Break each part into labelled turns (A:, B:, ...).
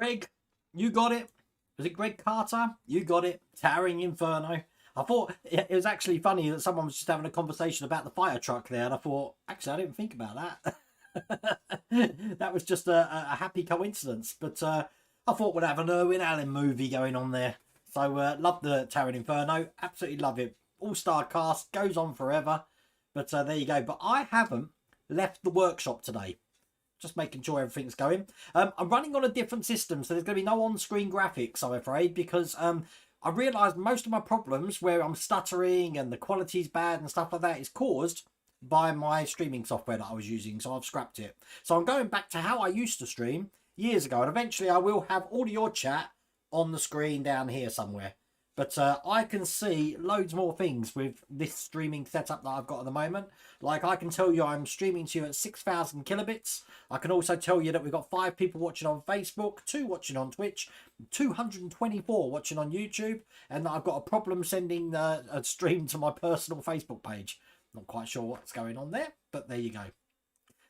A: Greg, you got it. Was it Greg Carter? You got it. Towering Inferno. I thought it was actually funny that someone was just having a conversation about the fire truck there, and I thought, actually, I didn't think about that. That was just a happy coincidence. But I thought we'd have an Irwin Allen movie going on there. So love the Towering Inferno. Absolutely love it. All-star cast. Goes on forever. But there you go. But I haven't left the workshop today. Just making sure everything's going. I'm running on a different system, so there's going to be no on-screen graphics, I'm afraid, because I realised most of my problems where I'm stuttering and the quality's bad and stuff like that is caused by my streaming software that I was using, so I've scrapped it. So I'm going back to how I used to stream years ago, and eventually I will have all your chat on the screen down here somewhere. But I can see loads more things with this streaming setup that I've got at the moment. Like, I can tell you I'm streaming to you at 6,000 kilobits. I can also tell you that we've got 5 people watching on Facebook, 2 watching on Twitch, 224 watching on YouTube, and that I've got a problem sending a stream to my personal Facebook page. Not quite sure what's going on there, but there you go.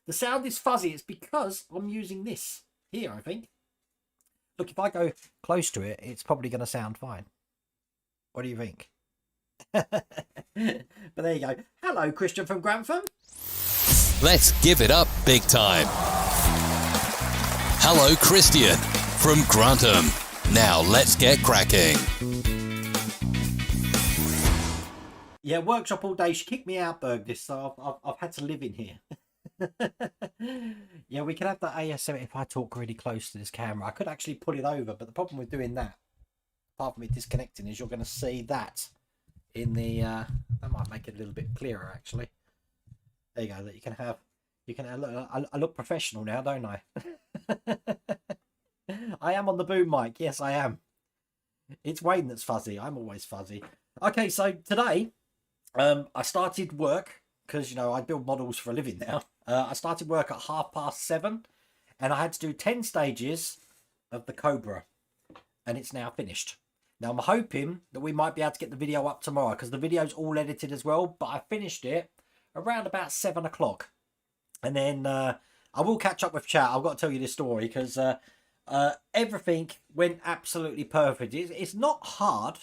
A: The sound is fuzzy. It's because I'm using this here, I think. Look, if I go close to it, it's probably going to sound fine. What do you think? But there you go. Hello, Christian from Grantham.
B: Let's give it up big time. Hello, Christian from Grantham. Now let's get cracking.
A: Yeah, workshop all day. She kicked me out, Berg, so I've had to live in here. Yeah, we can have the AS7 if I talk really close to this camera. I could actually pull it over, but the problem with doing that, apart from it disconnecting, is you're going to see that in the that might make it a little bit clearer actually. There you go. That you can look, I look professional now, don't I? I am on the boom mic. Yes, I am. It's Wayne that's fuzzy. I'm always fuzzy. Okay, so today I started work because, you know, I build models for a living now. I started work at 7:30 and I had to do 10 stages of the Cobra, and it's now finished. Now, I'm hoping that we might be able to get the video up tomorrow because the video's all edited as well, but I finished it around about 7 o'clock. And then I will catch up with chat. I've got to tell you this story because everything went absolutely perfect. It's not hard.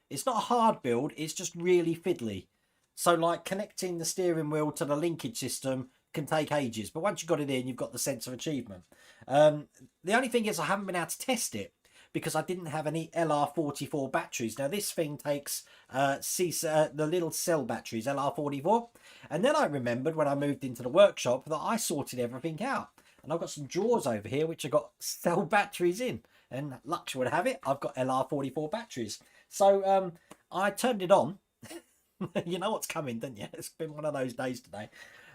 A: It's not a hard build. It's just really fiddly. So, like, connecting the steering wheel to the linkage system can take ages. But once you've got it in, you've got the sense of achievement. The only thing is I haven't been able to test it because I didn't have any LR44 batteries. Now, this thing takes the little cell batteries, LR44. And then I remembered when I moved into the workshop that I sorted everything out. And I've got some drawers over here which have got cell batteries in. And luck would have it, I've got LR44 batteries. So I turned it on. You know what's coming, don't you? It's been one of those days today.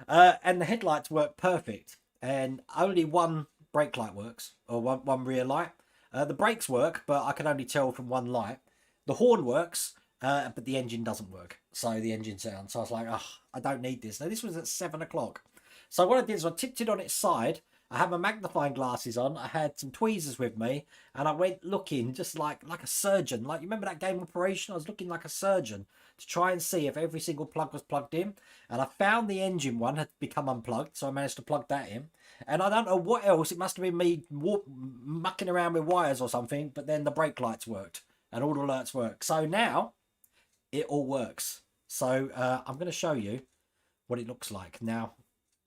A: And the headlights work perfect. And only one brake light works, or one rear light. The brakes work, but I can only tell from one light. The horn works, but the engine doesn't work. So the engine sounds. So I was like, oh, I don't need this. Now, this was at 7 o'clock. So what I did is I tipped it on its side. I had my magnifying glasses on. I had some tweezers with me. And I went looking just like a surgeon. Like, you remember that game Operation? I was looking like a surgeon to try and see if every single plug was plugged in. And I found the engine one had become unplugged. So I managed to plug that in. And I don't know what else. It must have been me mucking around with wires or something. But then the brake lights worked. And all the alerts work. So now it all works. So I'm going to show you what it looks like. Now,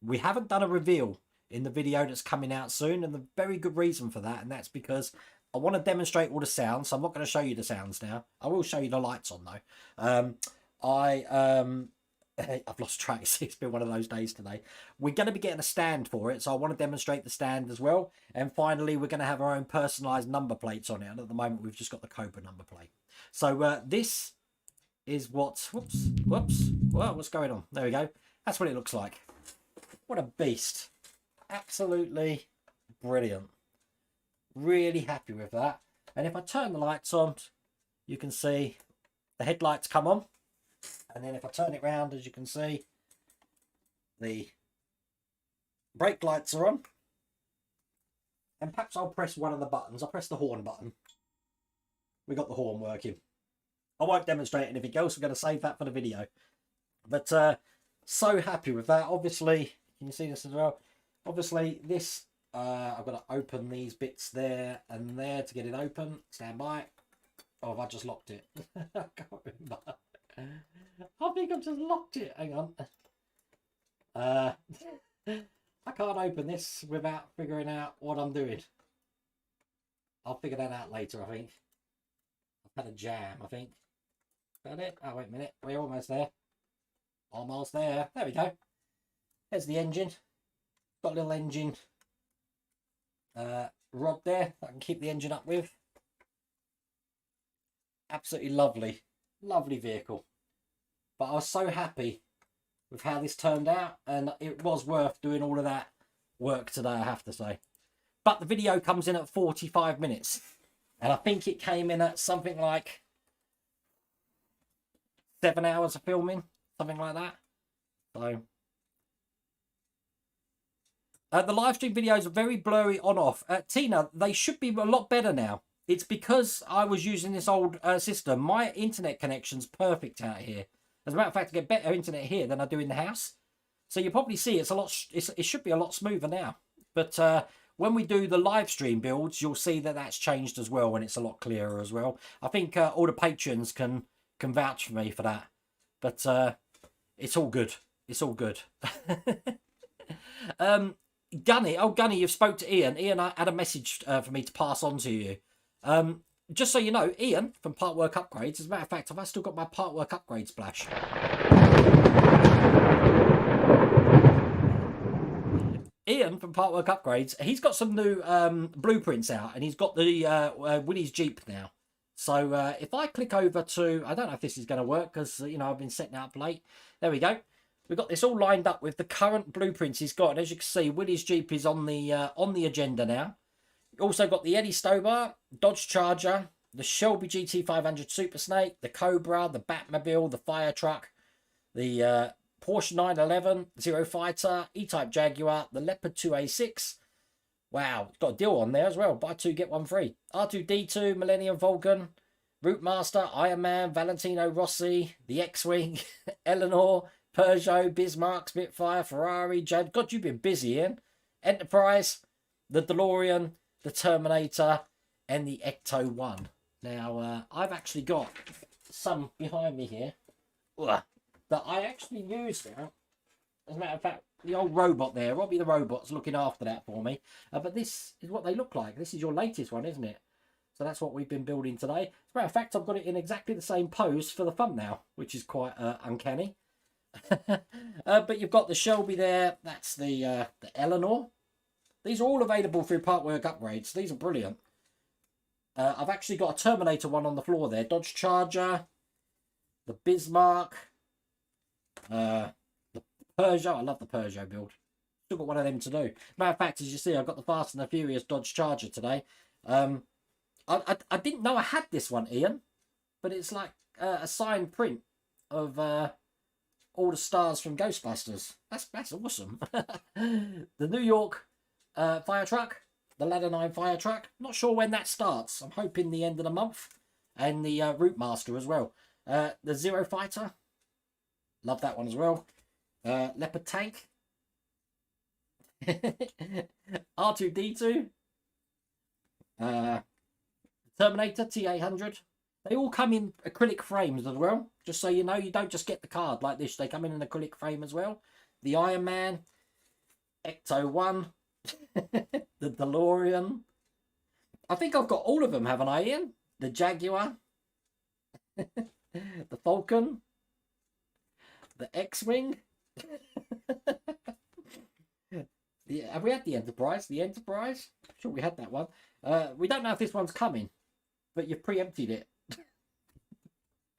A: we haven't done a reveal in the video that's coming out soon. And the very good reason for that. And that's because I want to demonstrate all the sounds. So I'm not going to show you the sounds now. I will show you the lights on though. I've lost track. It's been one of those days today. We're going to be getting a stand for it, so I want to demonstrate the stand as well. And finally, we're going to have our own personalised number plates on it. And at the moment, we've just got the Cobra number plate. So this is what... Whoops. Well, what's going on? There we go. That's what it looks like. What a beast. Absolutely brilliant. Really happy with that. And if I turn the lights on, you can see the headlights come on. And then if I turn it round, as you can see, the brake lights are on. And perhaps I'll press one of the buttons. I'll press the horn button. We got the horn working. I won't demonstrate anything else. I'm going to save that for the video. But so happy with that. Obviously, can you see this as well? Obviously, this I've got to open these bits there and there to get it open. Stand by. Oh, have I just locked it? I can't remember. I think I've just locked it. Hang on. I can't open this without figuring out what I'm doing. I'll figure that out later, I think. I've had a jam, I think. Is that it? Oh, wait a minute. We're almost there. Almost there. There we go. There's the engine. Got a little engine rod there that I can keep the engine up with. Absolutely lovely. Lovely vehicle. But I was so happy with how this turned out, and it was worth doing all of that work today, I have to say. But the video comes in at 45 minutes, and I think it came in at something like 7 hours of filming, something like that. So the live stream videos are very blurry on off. Tina, they should be a lot better now. It's because I was using this old system. My internet connection's perfect out here. As a matter of fact, I get better internet here than I do in the house. So you probably see it's a lot. It should be a lot smoother now. But when we do the live stream builds, you'll see that that's changed as well, and it's a lot clearer as well. I think all the patrons can vouch for me for that. But it's all good. It's all good. Gunny, Gunny, you've spoke to Ian. Ian, I had a message for me to pass on to you. Just so you know, Ian from Partwork Upgrades, as a matter of fact, I've still got my Partwork Upgrade splash. Ian from Partwork Upgrades, he's got some new blueprints out, and he's got the Willys Jeep now. So if I click over to, I don't know if this is going to work because, you know, I've been setting up late. There we go. We've got this all lined up with the current blueprints he's got. And as you can see, Willys Jeep is on the agenda now. Also got the Eddie Stobar, Dodge Charger, the Shelby GT500 Super Snake, the Cobra, the Batmobile, the Fire Truck, the Porsche 911, Zero Fighter, E-Type Jaguar, the Leopard 2A6. Wow, it's got a deal on there as well. Buy two, get one free. R2-D2, Millennium Falcon, Routemaster, Iron Man, Valentino Rossi, the X-Wing, Eleanor, Peugeot, Bismarck, Spitfire, Ferrari, Jad. God, you've been busy, Ian. Enterprise, the DeLorean, the Terminator, and the Ecto 1. Now, I've actually got some behind me here that I actually use now. As a matter of fact, the old robot there, Robbie the Robot's looking after that for me. But this is what they look like. This is your latest one, isn't it? So that's what we've been building today. As a matter of fact, I've got it in exactly the same pose for the thumbnail, which is quite uncanny. But you've got the Shelby there. That's the Eleanor. These are all available through Partwork Upgrades. These are brilliant. I've actually got a Terminator one on the floor there. Dodge Charger, the Bismarck, the Peugeot. I love the Peugeot build. Still got one of them to do. Matter of fact, as you see, I've got the Fast and the Furious Dodge Charger today. I didn't know I had this one, Ian, but it's like a signed print of all the stars from Ghostbusters. That's awesome. The New York fire truck, the Ladder 9 fire truck. Not sure when that starts. I'm hoping the end of the month. And the Routemaster as well. The Zero Fighter. Love that one as well. Leopard tank. R2-D2. Terminator T800. They all come in acrylic frames as well. Just so you know, you don't just get the card like this. They come in an acrylic frame as well. The Iron Man. Ecto 1. The DeLorean. I think I've got all of them, haven't I, Ian? The Jaguar. The Falcon. The X-Wing. Have we had the Enterprise? The Enterprise? I'm sure we had that one. We don't know if this one's coming, but you've preempted it.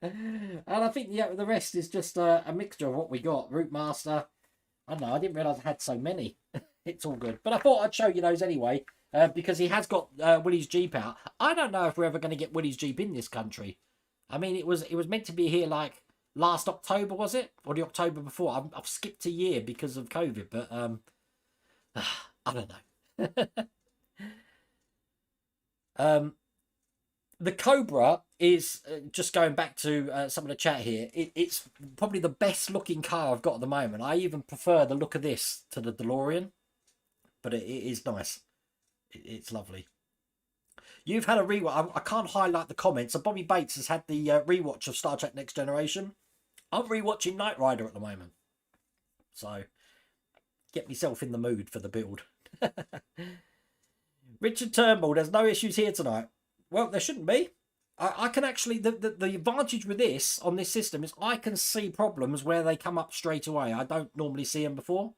A: And I think the rest is just a mixture of what we got. Routemaster. I don't know. I didn't realise I had so many. It's all good. But I thought I'd show you those anyway, because he has got Willys Jeep out. I don't know if we're ever going to get Willys Jeep in this country. I mean, it was meant to be here like last October, was it? Or the October before? I've skipped a year because of COVID, but I don't know. The Cobra is, just going back to some of the chat here, it's probably the best looking car I've got at the moment. I even prefer the look of this to the DeLorean, but it is nice. It's lovely. You've had a rewatch. I can't highlight the comments. So Bobby Bates has had the rewatch of Star Trek Next Generation. I'm rewatching Knight Rider at the moment. So, get myself in the mood for the build. Richard Turnbull, there's no issues here tonight. Well, there shouldn't be. I can actually, the advantage with this, on this system, is I can see problems where they come up straight away. I don't normally see them before.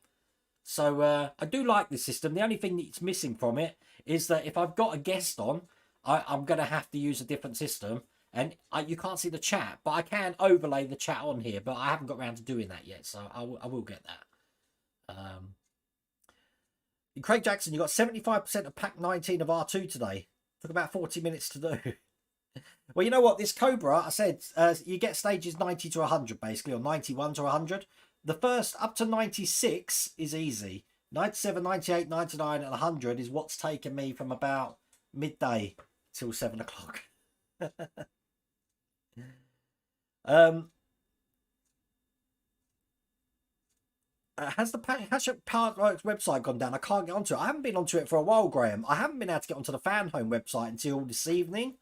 A: So, I do like this system. The only thing that's missing from it is that if I've got a guest on, I'm going to have to use a different system. And you can't see the chat, but I can overlay the chat on here, but I haven't got around to doing that yet, so I will get that. Craig Jackson, you got 75% of pack 19 of R2 today. Took about 40 minutes to do. Well, you know what? This Cobra, I said, you get stages 90 to 100, basically, or 91 to 100. The first up to 96 is easy. 97, 98, 99, and 100 is what's taken me from about midday till 7 o'clock. Has the Powerworks website gone down? I can't get onto it. I haven't been onto it for a while, Graham. I haven't been able to get onto the Fan Home website until this evening,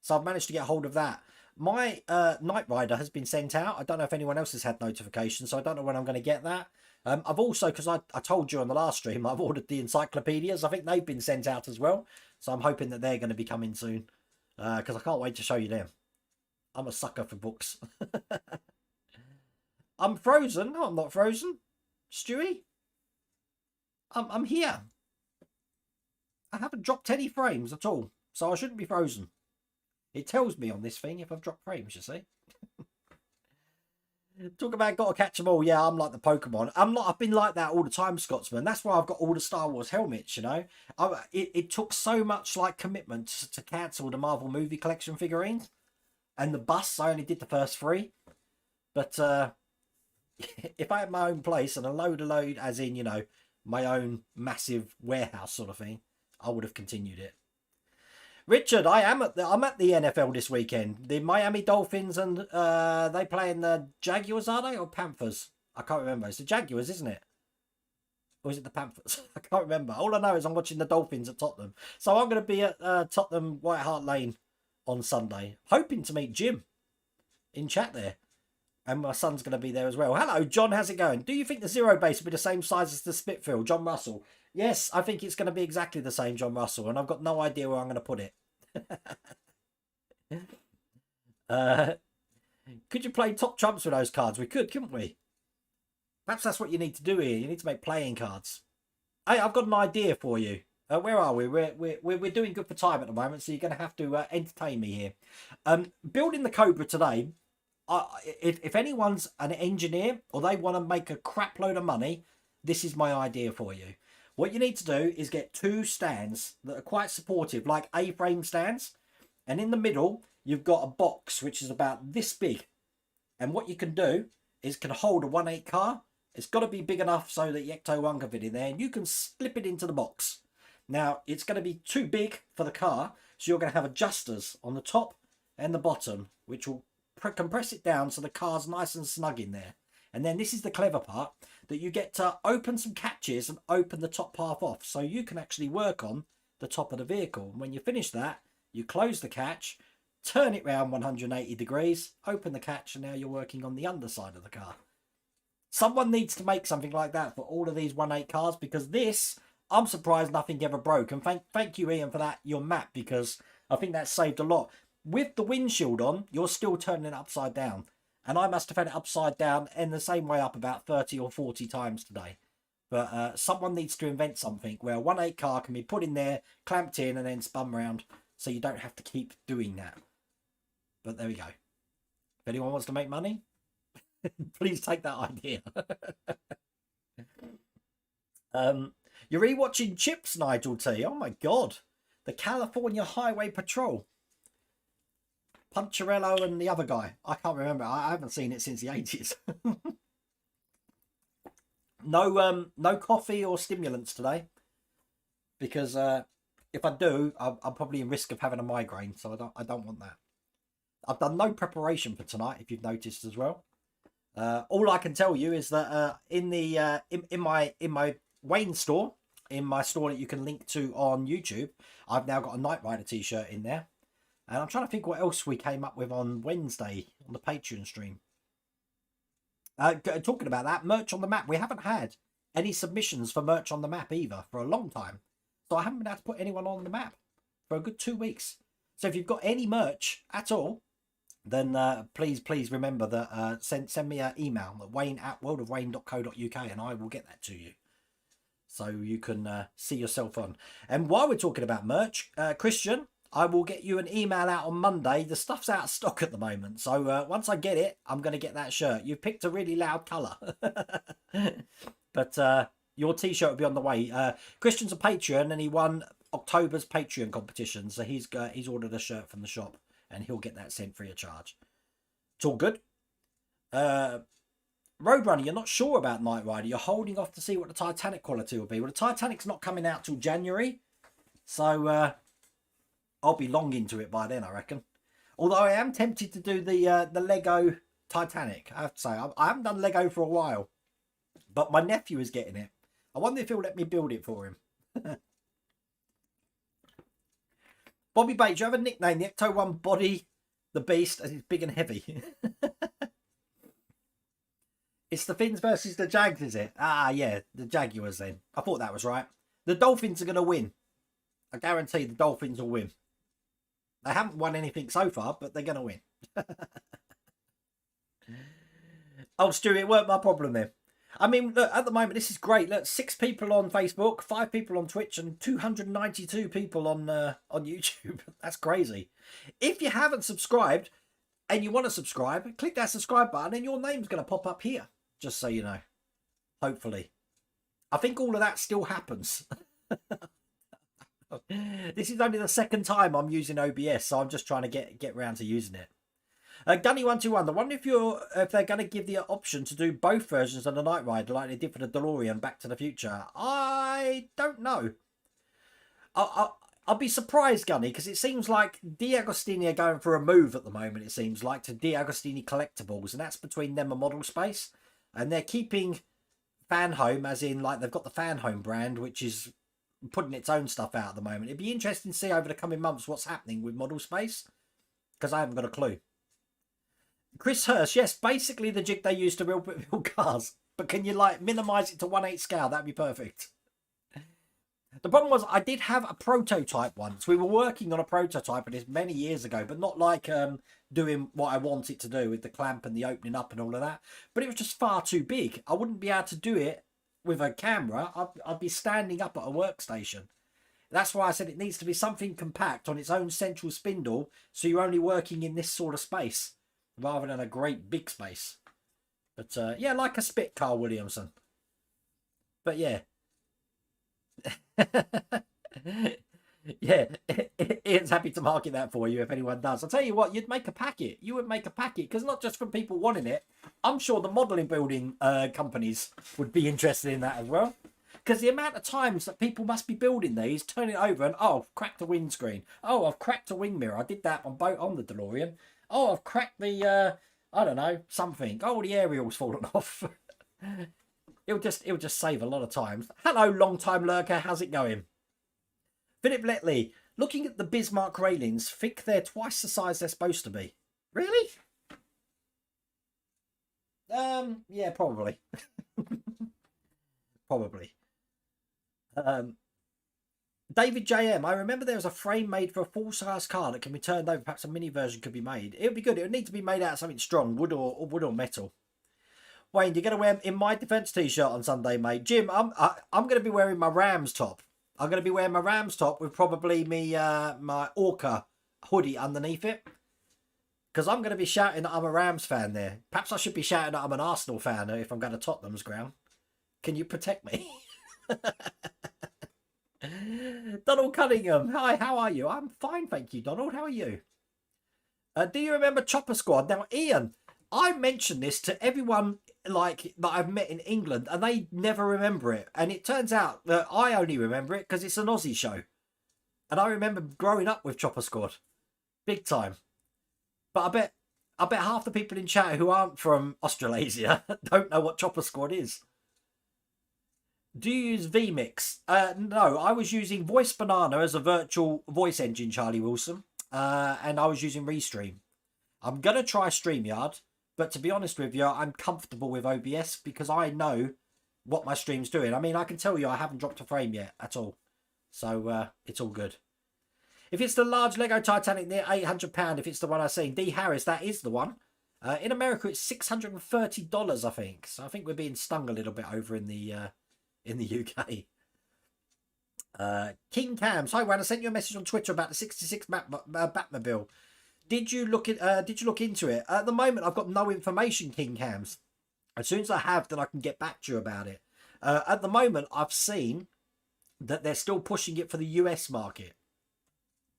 A: so I've managed to get hold of that. My Knight Rider has been sent out. I don't know if anyone else has had notifications, so I don't know when I'm going to get that. I've also, because I told you on the last stream, I've ordered the encyclopedias. I think they've been sent out as well, so I'm hoping that they're going to be coming soon, because I can't wait to show you them. I'm a sucker for books. I'm frozen. No, I'm not frozen. Stewie, I'm here. I haven't dropped any frames at all, so I shouldn't be frozen. It tells me on this thing if I've dropped frames, you see. Talk about got to catch them all. Yeah, I'm like the Pokemon. I've been like that all the time, Scotsman. That's why I've got all the Star Wars helmets, you know. It took so much like commitment to cancel the Marvel movie collection figurines. And the busts, I only did the first 3. But if I had my own place and a load, as in, you know, my own massive warehouse sort of thing, I would have continued it. Richard, I'm at the NFL this weekend. The Miami Dolphins, and they playing the Jaguars, are they, or Panthers? I can't remember. It's the Jaguars, isn't it? Or is it the Panthers? I can't remember. All I know is I'm watching the Dolphins at Tottenham. So I'm going to be at Tottenham White Hart Lane on Sunday, hoping to meet Jim in chat there. And my son's going to be there as well. Hello, John. How's it going? Do you think the Zero base will be the same size as the Spitfield? John Russell. Yes, I think it's going to be exactly the same, John Russell. And I've got no idea where I'm going to put it. Could you play top trumps with those cards? We could, couldn't we? Perhaps that's what you need to do here. You need to make playing cards. Hey, I've got an idea for you. Where are we? We're doing good for time at the moment, so you're going to have to entertain me here. Building the Cobra today. If anyone's an engineer or they want to make a crap load of money, this is my idea for you. What you need to do is get 2 stands that are quite supportive, like A-frame stands. And in the middle, you've got a box which is about this big. And what you can do is can hold a 1/8 car. It's got to be big enough so that the Ecto-1 can fit in there. And you can slip it into the box. Now, it's going to be too big for the car. So you're going to have adjusters on the top and the bottom, which will compress it down so the car's nice and snug in there. And then this is the clever part, that you get to open some catches and open the top half off, so you can actually work on the top of the vehicle. And when you finish that, you close the catch, turn it round 180 degrees, open the catch, and now you're working on the underside of the car. Someone needs to make something like that for all of these 1/8 cars, because this, I'm surprised nothing ever broke. And thank you, Ian, for that, your map, because I think that saved a lot. With the windshield on, you're still turning it upside down. And I must have had it upside down in the same way up about 30 or 40 times today. But someone needs to invent something where a 1/8 car can be put in there, clamped in, and then spun round, so you don't have to keep doing that. But there we go. If anyone wants to make money, please take that idea. You're rewatching Chips, Nigel T. Oh my God. The California Highway Patrol. Puncharello and the other guy. I can't remember. I haven't seen it since the 80s. No coffee or stimulants today. Because if I do, I'm probably in risk of having a migraine. So I don't want that. I've done no preparation for tonight, if you've noticed as well. All I can tell you is that in my Wayne store, in my store that you can link to on YouTube. I've now got a Knight Rider t-shirt in there. And I'm trying to think what else we came up with on Wednesday on the Patreon stream. Talking about that, merch on the map. We haven't had any submissions for merch on the map either for a long time. So I haven't been able to put anyone on the map for a good 2 weeks. So if you've got any merch at all, then please remember that send me an email at wayne@worldofwayne.co.uk and I will get that to you. So you can see yourself on. And while we're talking about merch, Christian, I will get you an email out on Monday. The stuff's out of stock at the moment. So once I get it, I'm going to get that shirt. You've picked a really loud colour. But your t-shirt will be on the way. Christian's a Patreon and he won October's Patreon competition. So he's ordered a shirt from the shop and he'll get that sent free of charge. It's all good. Roadrunner, you're not sure about Knight Rider. You're holding off to see what the Titanic quality will be. Well, the Titanic's not coming out till January. So I'll be long into it by then, I reckon. Although I am tempted to do the Lego Titanic. I have to say, I haven't done Lego for a while. But my nephew is getting it. I wonder if he'll let me build it for him. Bobby Bates, you have a nickname. The Ecto 1 Body the Beast, as it's big and heavy. It's the Finns versus the Jags, is it? Ah, yeah, the Jaguars then. I thought that was right. The Dolphins are going to win. I guarantee the Dolphins will win. They haven't won anything so far, but they're going to win. Oh, Stu, it weren't my problem then. I mean, look, at the moment, this is great. Look, 6 people on Facebook, 5 people on Twitch, and 292 people on YouTube. That's crazy. If you haven't subscribed and you want to subscribe, click that subscribe button and your name's going to pop up here. Just so you know. Hopefully. I think all of that still happens. This is only the second time I'm using OBS, so I'm just trying to get around to using it. Gunny121, I wonder if they're going to give the option to do both versions of the Knight Rider like they did for the DeLorean Back to the Future. I don't know. I'll be surprised, Gunny, because it seems like D'Agostini are going for a move at the moment, it seems like, to D'Agostini Collectibles, and that's between them and Model Space. And they're keeping Fan Home, as in, like, they've got the Fan Home brand, which is putting its own stuff out at the moment. It'd be interesting to see over the coming months what's happening with Model Space, because I haven't got a clue. Chris Hurst, yes, basically the jig they use to build cars, but can you, like, minimise it to 1/8 scale? That'd be perfect. The problem was I did have a prototype once. We were working on a prototype of this many years ago, but not like doing what I want it to do with the clamp and the opening up and all of that. But it was just far too big. I wouldn't be able to do it with a camera. I'd be standing up at a workstation. That's why I said it needs to be something compact on its own central spindle, so you're only working in this sort of space rather than a great big space. But yeah, like a Spit, Carl Williamson. But yeah. Yeah, Ian's happy to market that for you if anyone does. I'll tell you what, you'd make a packet. You would make a packet, because not just from people wanting it, I'm sure the modelling building companies would be interested in that as well. Because the amount of times that people must be building these, turn it over and, oh, I've cracked the windscreen. Oh, I've cracked a wing mirror. I did that on the DeLorean. Oh, I've cracked the, I don't know, something. Oh, the aerial's fallen off. It'll just save a lot of time. Hello, long-time lurker. How's it going? Philip Letley. Looking at the Bismarck railings, think they're twice the size they're supposed to be. Really? Yeah, probably. Probably. David JM. I remember there was a frame made for a full-size car that can be turned over. Perhaps a mini version could be made. It would be good. It would need to be made out of something strong, wood or metal. Wayne, you're going to wear in my defence t-shirt on Sunday, mate. Jim, I'm going to be wearing my Rams top. I'm going to be wearing my Rams top with probably my Orca hoodie underneath it. Because I'm going to be shouting that I'm a Rams fan there. Perhaps I should be shouting that I'm an Arsenal fan if I'm going to Tottenham's ground. Can you protect me? Donald Cunningham. Hi, how are you? I'm fine, thank you, Donald. How are you? Do you remember Chopper Squad? Now, Ian, I mentioned this to everyone like that I've met in England, and they never remember it. And it turns out that I only remember it because it's an Aussie show. And I remember growing up with Chopper Squad, big time. But I bet half the people in chat who aren't from Australasia don't know what Chopper Squad is. Do you use vMix? No, I was using Voice Banana as a virtual voice engine, Charlie Wilson, and I was using Restream. I'm gonna try StreamYard, but to be honest with you, I'm comfortable with OBS because I know what my stream's doing. I mean, I can tell you I haven't dropped a frame yet at all, so it's all good. If it's the large Lego Titanic near £800, if it's the one I've seen, D Harris, that is the one. In America, it's $630, I think. So I think we're being stung a little bit over in the UK. King Cams, hi Wan, I sent you a message on Twitter about the 66 Batmobile. Did you look into it? At the moment, I've got no information, King Cams. As soon as I have, then I can get back to you about it. At the moment, I've seen that they're still pushing it for the US market.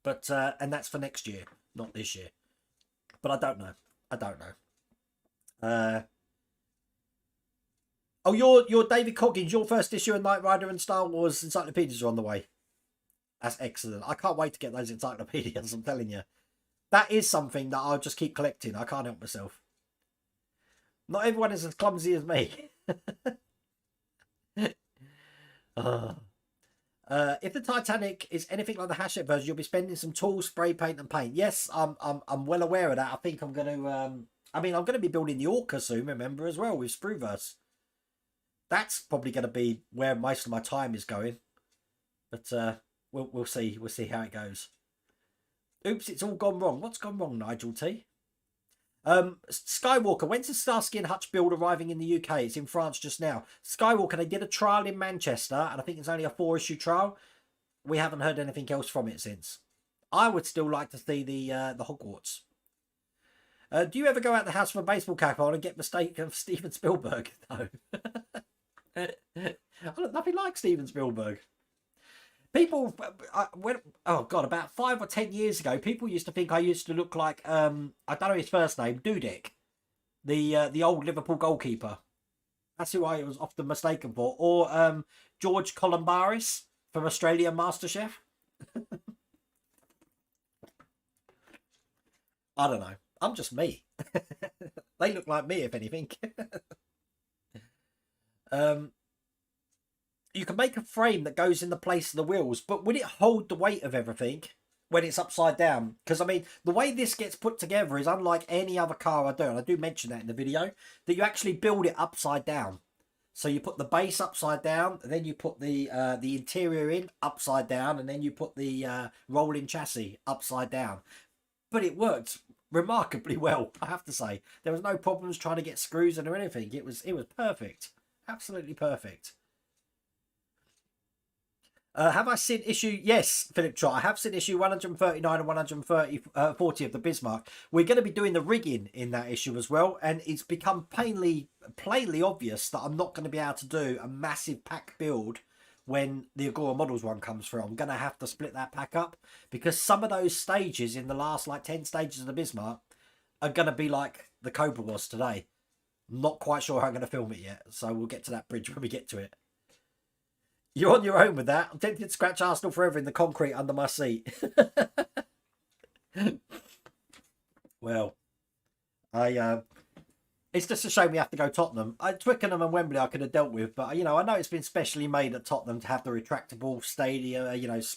A: But and that's for next year, not this year. But I don't know. Oh, you're David Coggins. Your first issue of Knight Rider and Star Wars encyclopedias are on the way. That's excellent. I can't wait to get those encyclopedias, I'm telling you. That is something that I'll just keep collecting. I can't help myself. Not everyone is as clumsy as me. If the Titanic is anything like the Hachette version, you'll be spending some tools, spray paint, and paint. Yes, I'm well aware of that. I think I'm going to. I'm going to be building the Orca soon. Remember as well with Sprueverse. That's probably going to be where most of my time is going. But we'll see. We'll see how it goes. Oops, it's all gone wrong. What's gone wrong, Nigel T? Skywalker, when's the Starsky and Hutch build arriving in the UK? It's in France just now. Skywalker, they did a trial in Manchester, and I think it's only a 4-issue trial. We haven't heard anything else from it since. I would still like to see the Hogwarts. Do you ever go out the house for a baseball cap on and get mistake of Steven Spielberg? No. I look nothing like Steven Spielberg. People, about 5 or 10 years ago, people used to think I used to look like, I don't know his first name, Dudek, the old Liverpool goalkeeper. That's who I was often mistaken for. Or George Columbaris from Australian MasterChef. I don't know. I'm just me. They look like me, if anything. You can make a frame that goes in the place of the wheels, but would it hold the weight of everything when it's upside down? Because, I mean, the way this gets put together is unlike any other car I do, and I do mention that in the video, that you actually build it upside down. So you put the base upside down, and then you put the interior in upside down, and then you put the rolling chassis upside down. But it worked remarkably well, I have to say. There was no problems trying to get screws in or anything. It was perfect. Absolutely perfect. Have I seen issue? Yes, Philip Trott. I have seen issue 139 and 140 of the Bismarck. We're going to be doing the rigging in that issue as well, and it's become plainly obvious that I'm not going to be able to do a massive pack build when the Agora Models one comes through. I'm going to have to split that pack up because some of those stages in the last 10 stages of the Bismarck are going to be like the Cobra was today. Not quite sure how I'm going to film it yet, so we'll get to that bridge when we get to it. You're on your own with that. I'm tempted to scratch Arsenal forever in the concrete under my seat. Well, it's just a shame we have to go Tottenham. Twickenham and Wembley I could have dealt with, but I know it's been specially made at Tottenham to have the retractable stadium,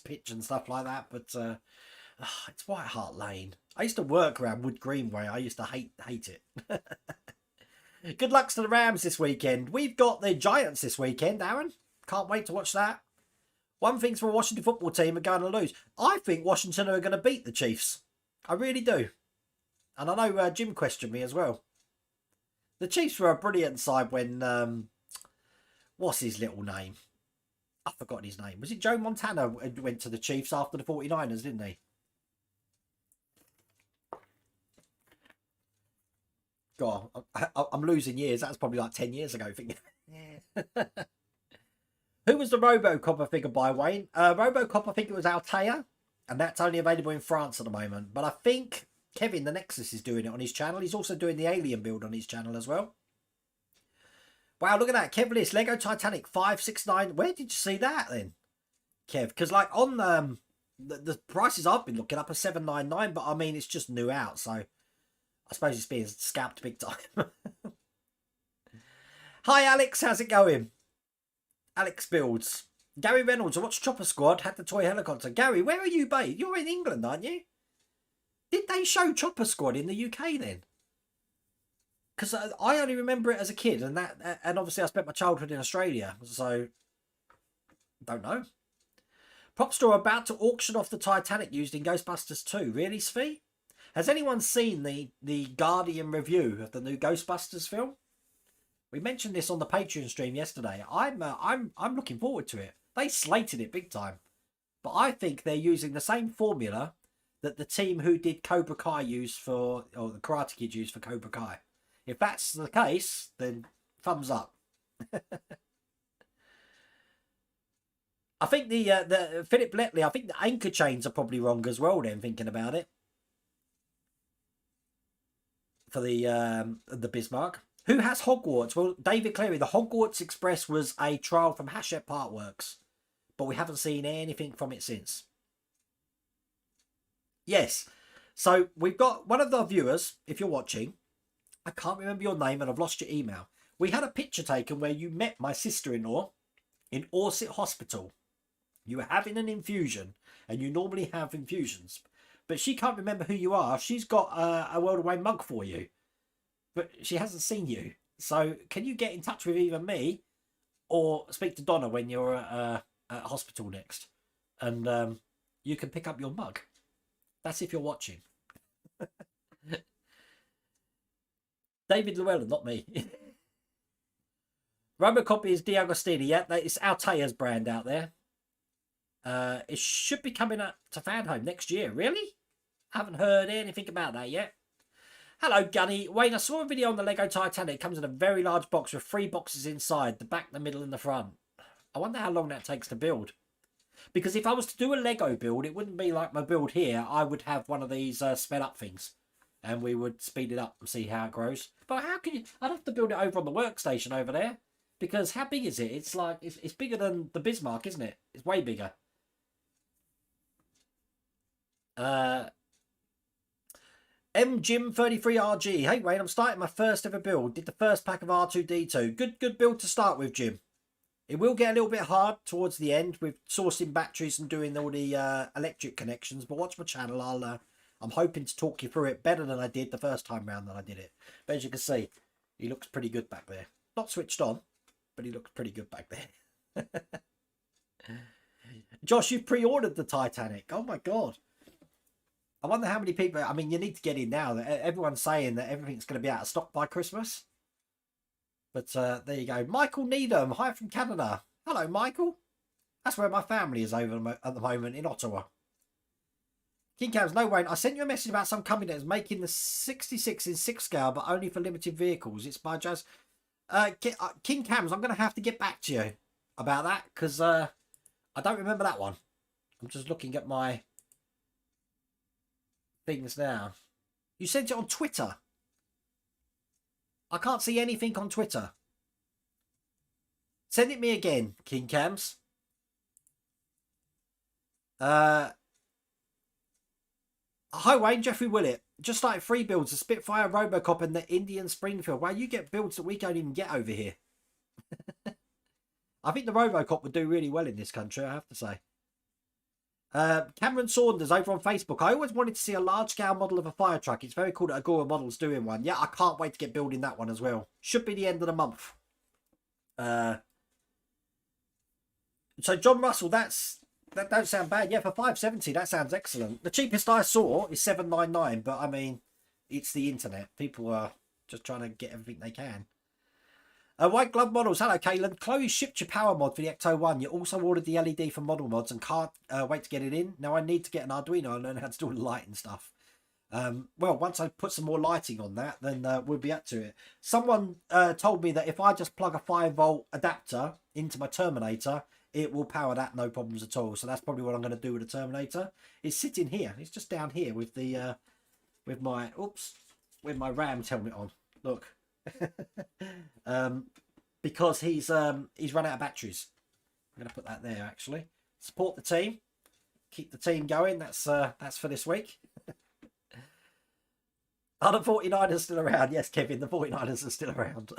A: pitch and stuff like that. But it's White Hart Lane. I used to work around Wood Greenway. I used to hate it. Good luck to the Rams this weekend. We've got the Giants this weekend, Aaron. Can't wait to watch that. One thing's for a Washington football team are going to lose. I think Washington are going to beat the Chiefs. I really do. And I know Jim questioned me as well. The Chiefs were a brilliant side when... what's his little name? I've forgotten his name. Was it Joe Montana went to the Chiefs after the 49ers, didn't he? God, I'm losing years. That's probably like 10 years ago. Yeah. Who was the Robocop figure by, Wayne? Robocop, I think it was Altea, and that's only available in France at the moment. But I think Kevin the Nexus is doing it on his channel. He's also doing the Alien build on his channel as well. Wow, look at that. Kev List, Lego Titanic 569. Where did you see that then, Kev? Because like on the prices I've been looking up are 799, but I mean, it's just new out. So I suppose it's being scalped big time. Hi, Alex. How's it going? Alex Builds. Gary Reynolds, I watched Chopper Squad, had the toy helicopter. Gary, where are you based? You're in England, aren't you? Did they show Chopper Squad in the UK then? Because I only remember it as a kid, and obviously I spent my childhood in Australia, so don't know. Prop store about to auction off the Titanic used in Ghostbusters 2. Really, Svi? Has anyone seen the Guardian review of the new Ghostbusters film? We mentioned this on the Patreon stream yesterday. I'm looking forward to it. They slated it big time, but I think they're using the same formula that the team who did Cobra Kai used for, or the Karate Kid used for Cobra Kai. If that's the case, then thumbs up. I think the Philip Letley, I think the anchor chains are probably wrong as well. Then thinking about it, for the Bismarck. Who has Hogwarts? Well, David Cleary. The Hogwarts Express was a trial from Hachette Parkworks, but we haven't seen anything from it since. Yes, so we've got one of our viewers. If you're watching, I can't remember your name and I've lost your email. We had a picture taken where you met my sister-in-law in Orsett Hospital. You were having an infusion, and you normally have infusions, but she can't remember who you are. She's got a World Away mug for you, but she hasn't seen you. So can you get in touch with either me or speak to Donna when you're at hospital next, and you can pick up your mug. That's if you're watching. David Llewellyn, not me. Robocop is D'Agostini. Yeah, it's Altea's brand out there. It should be coming up to Fanhome next year. Really? I haven't heard anything about that yet. Hello, Gunny. Wayne, I saw a video on the Lego Titanic. It comes in a very large box with 3 boxes inside, the back, the middle, and the front. I wonder how long that takes to build. Because if I was to do a Lego build, it wouldn't be like my build here. I would have one of these sped up things, and we would speed it up and see how it grows. But how can you? I'd have to build it over on the workstation over there, because how big is it? It's like it's bigger than the Bismarck, isn't it? It's way bigger. MJim33RG. Hey Wayne, I'm starting my first ever build. Did the first pack of R2D2. Good build to start with, Jim. It will get a little bit hard towards the end with sourcing batteries and doing all the electric connections, but watch my channel. I'm hoping to talk you through it better than I did the first time round that I did it. But as you can see, he looks pretty good back there. Not switched on, but he looks pretty good back there. Josh, you pre-ordered the Titanic. Oh my God. I wonder how many people... I mean, you need to get in now. Everyone's saying that everything's going to be out of stock by Christmas. But there you go. Michael Needham. Hi from Canada. Hello, Michael. That's where my family is over at the moment, in Ottawa. King Cams, no Wayne. I sent you a message about some company that's making the 66 in 6 scale, but only for limited vehicles. It's by Jazz. King Cams, I'm going to have to get back to you about that, because I don't remember that one. I'm just looking at my things now. You sent it on Twitter. I can't see anything on Twitter. Send it me again, King Cams. Hi Wayne, Jeffrey Willett. Just started 3 builds, the Spitfire, Robocop and the Indian Springfield. Wow, you get builds that we don't even get over here. I think the Robocop would do really well in this country, I have to say. Cameron Saunders over on Facebook. I always wanted to see a large-scale model of a fire truck. It's very cool that Agora Models doing one. Yeah, I can't wait to get building that one as well. Should be the end of the month. So John Russell, that don't sound bad. Yeah, for $570, that sounds excellent. The cheapest I saw is $799, but I mean, it's the internet. People are just trying to get everything they can. White Glove Models. Hello, Kaylan. Chloe shipped your power mod for the Ecto 1. You also ordered the LED for Model Mods and can't wait to get it in. Now I need to get an Arduino and learn how to do all the lighting stuff. Well, once I put some more lighting on that, then we'll be up to it. Someone told me that if I just plug a 5-volt adapter into my Terminator, it will power that no problems at all. So that's probably what I'm going to do with the Terminator. It's sitting here. It's just down here with the with my Rams helmet on. Look. Because he's run out of batteries. I'm going to put that there actually. Support the team. Keep the team going. That's for this week. Are the 49ers still around? Yes, Kevin, the 49ers are still around.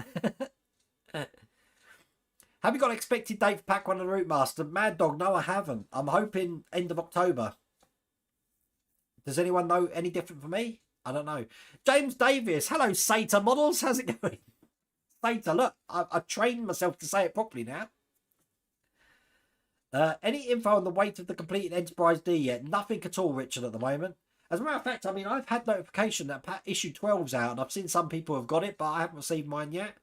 A: Have you got an expected date for Pack 1 of the Route Master? Mad Dog, no, I haven't. I'm hoping end of October. Does anyone know any different for me? I don't know. James Davis, hello, Sata Models. How's it going? Sata, look, I've trained myself to say it properly now. Any info on the weight of the completed Enterprise D yet? Nothing at all, Richard, at the moment. As a matter of fact, I mean, I've had notification that issue 12's out, and I've seen some people have got it, but I haven't received mine yet.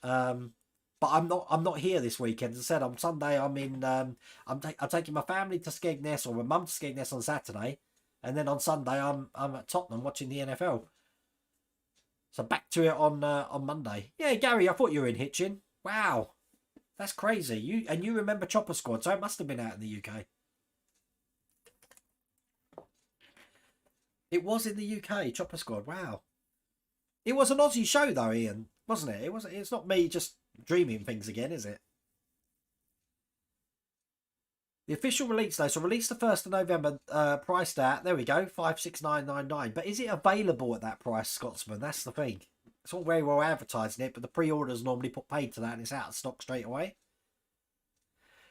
A: But I'm not here this weekend. As I said, on Sunday I'm in. I'm taking my family to Skegness, or my mum to Skegness on Saturday, and then on Sunday I'm at Tottenham watching the NFL. So back to it on Monday. Yeah, Gary, I thought you were in Hitchin. Wow, that's crazy. You remember Chopper Squad, so it must have been out in the UK. It was in the UK, Chopper Squad. Wow. It was an Aussie show though, Ian, wasn't it? It's not me just dreaming things again, is it? The official release though, so release the 1st of November, priced at, there we go, 569.99. But is it available at that price, Scotsman? That's the thing. It's all very well advertising it, but the pre-orders normally put paid to that and it's out of stock straight away.